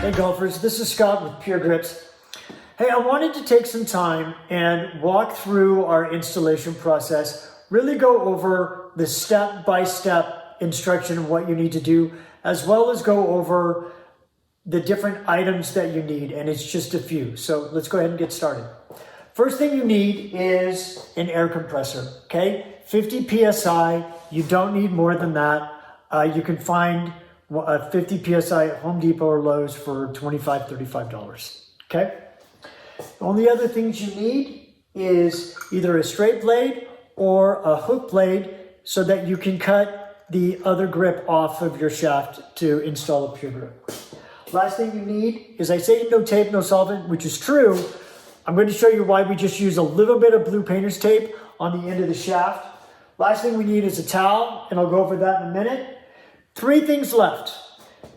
Hey golfers, this is Scott with Pure Grips. Hey, I wanted to take some time and walk through our installation process, really go over the step-by-step instruction of what you need to do, as well as go over the different items that you need, and it's just a few. So let's go ahead and get started. First thing you need is an air compressor, okay? 50 PSI, you don't need more than that. You can find 50 PSI at Home Depot or Lowe's for $25, $35, okay? The only other things you need is either a straight blade or a hook blade so that you can cut the other grip off of your shaft to install a Pure Grip. Last thing you need is, I say no tape, no solvent, which is true. I'm going to show you why we just use a little bit of blue painter's tape on the end of the shaft. Last thing we need is a towel, and I'll go over that in a minute. Three things left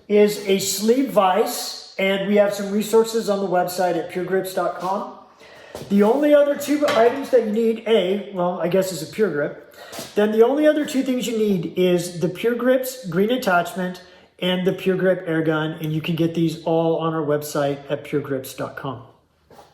is a sleeve vise, and we have some resources on the website at puregrips.com. The only other two items that you need, I guess is a Pure Grip. Then the only other two things you need is the Pure Grips green attachment and the Pure Grip air gun, and you can get these all on our website at puregrips.com.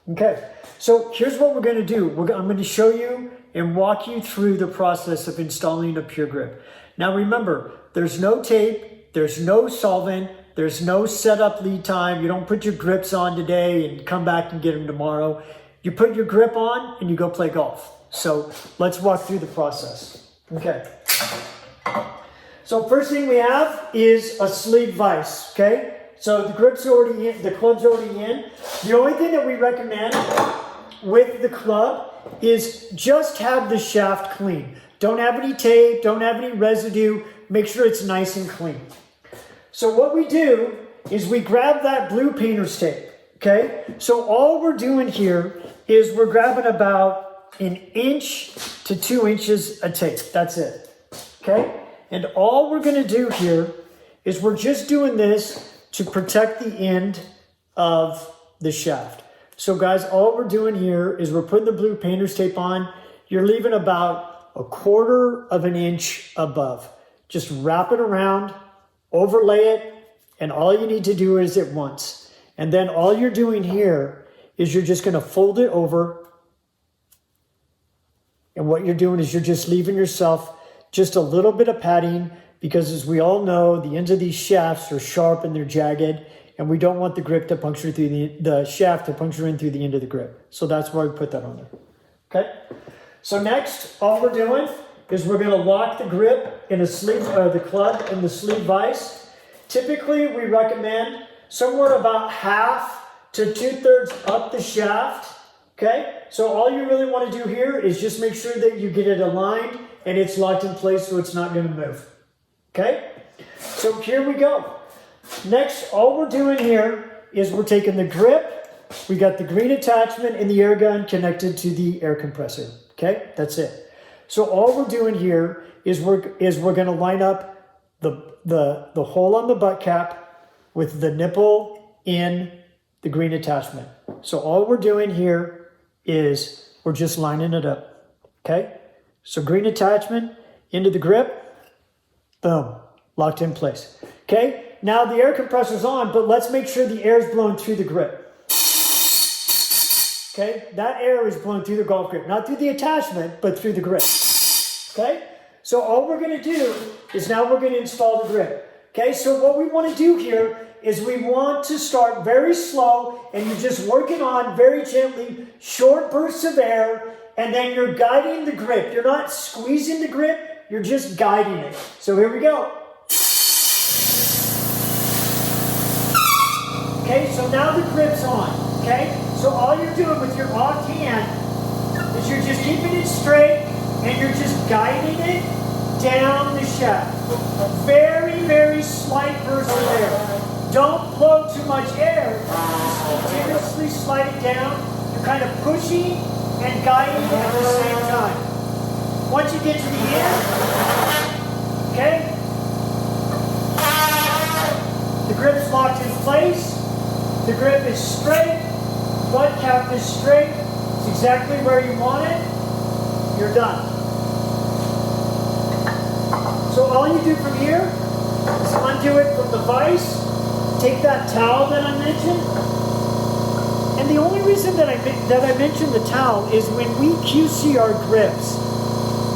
Okay, so here's what we're going to do. I'm going to show you and walk you through the process of installing a Pure Grip. Now remember, there's no tape, there's no solvent, there's no setup lead time. You don't put your grips on today and come back and get them tomorrow. You put your grip on and you go play golf. So let's walk through the process. Okay. So first thing we have is a sleeve vise, okay? So the grip's already in, the club's already in. The only thing that we recommend with the club is just have the shaft clean. Don't have any tape, don't have any residue. Make sure it's nice and clean. So what we do is we grab that blue painter's tape, okay? So all we're doing here is we're grabbing about 1 inch to 2 inches of tape. That's it, okay? And all we're gonna do here is we're just doing this to protect the end of the shaft. So guys, all we're doing here is we're putting the blue painter's tape on. You're leaving about 1/4 inch above. Just wrap it around, overlay it, and all you need to do is it once. And then all you're doing here is you're just gonna fold it over. And what you're doing is you're just leaving yourself just a little bit of padding, because as we all know, the ends of these shafts are sharp and they're jagged, and we don't want the grip to puncture through the shaft to puncture in through the end of the grip. So that's why we put that on there, okay? So next, all we're doing is we're gonna lock the grip in a sleeve, the club in the sleeve vise. Typically, we recommend somewhere about 1/2 to 2/3 up the shaft, okay? So all you really wanna do here is just make sure that you get it aligned and it's locked in place so it's not gonna move, okay? So here we go. Next, all we're doing here is we're taking the grip, we got the green attachment and the air gun connected to the air compressor, okay? That's it. So all we're doing here is we're gonna line up the hole on the butt cap with the nipple in the green attachment. So all we're doing here is we're just lining it up, okay? So green attachment into the grip, boom, locked in place. Okay, now the air compressor's on, but let's make sure the air is blowing through the grip. Okay, that air is blowing through the golf grip, not through the attachment, but through the grip. Okay, so all we're gonna do is now we're gonna install the grip. Okay, so what we wanna do here is we want to start very slow, and you're just working on very gently, short bursts of air, and then you're guiding the grip. You're not squeezing the grip, you're just guiding it. So here we go. Okay, so now the grip's on, okay? So all you're doing with your off hand is you're just keeping it straight and you're just guiding it down the shaft. A very, very slight burst of air. Don't blow too much air, just continuously slide it down. You're kind of pushing and guiding it at the same time. Once you get to the end, okay? The grip's locked in place. The grip is straight, butt cap is straight. It's exactly where you want it. You're done. So all you do from here is undo it from the vise, take that towel that I mentioned, and the only reason that I mentioned the towel is when we QC our grips,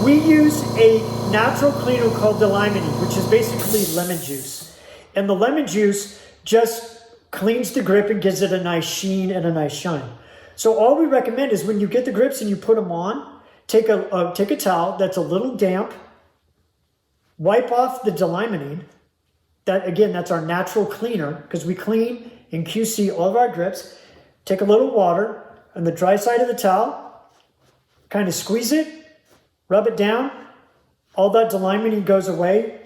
we use a natural cleaner called Delimonene, which is basically lemon juice. And the lemon juice just cleans the grip and gives it a nice sheen and a nice shine. So all we recommend is when you get the grips and you put them on, take a towel that's a little damp, wipe off the Delimonene. That, again, that's our natural cleaner, because we clean and QC all of our grips. Take a little water on the dry side of the towel, kind of squeeze it, rub it down. All that Delimonene goes away.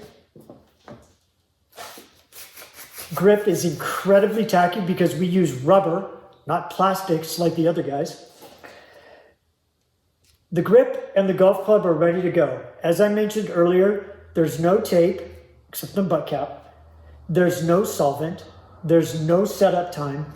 Grip is incredibly tacky because we use rubber, not plastics like the other guys. The grip and the golf club are ready to go. As I mentioned earlier, there's no tape, except the butt cap. There's no solvent. There's no setup time.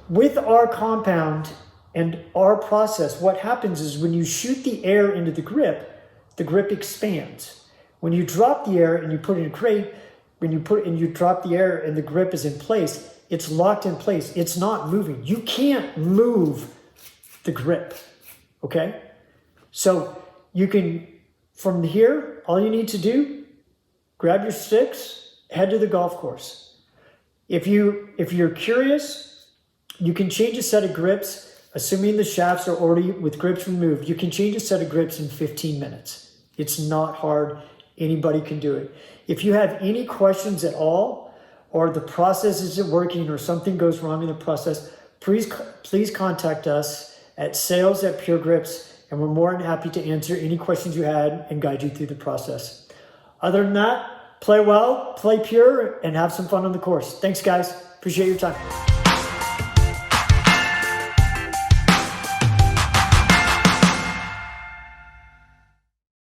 With our compound and our process, what happens is when you shoot the air into the grip expands. When you drop the air and you put it in a crate, you drop the air and the grip is in place, it's locked in place. It's not moving. You can't move the grip, okay? So you can, from here, all you need to do, grab your sticks, head to the golf course. If you're curious, you can change a set of grips, assuming the shafts are already with grips removed. You can change a set of grips in 15 minutes. It's not hard. Anybody can do it. If you have any questions at all, or the process isn't working, or something goes wrong in the process, please contact us at sales@PureGrips, and we're more than happy to answer any questions you had and guide you through the process. Other than that, play well, play pure, and have some fun on the course. Thanks, guys. Appreciate your time.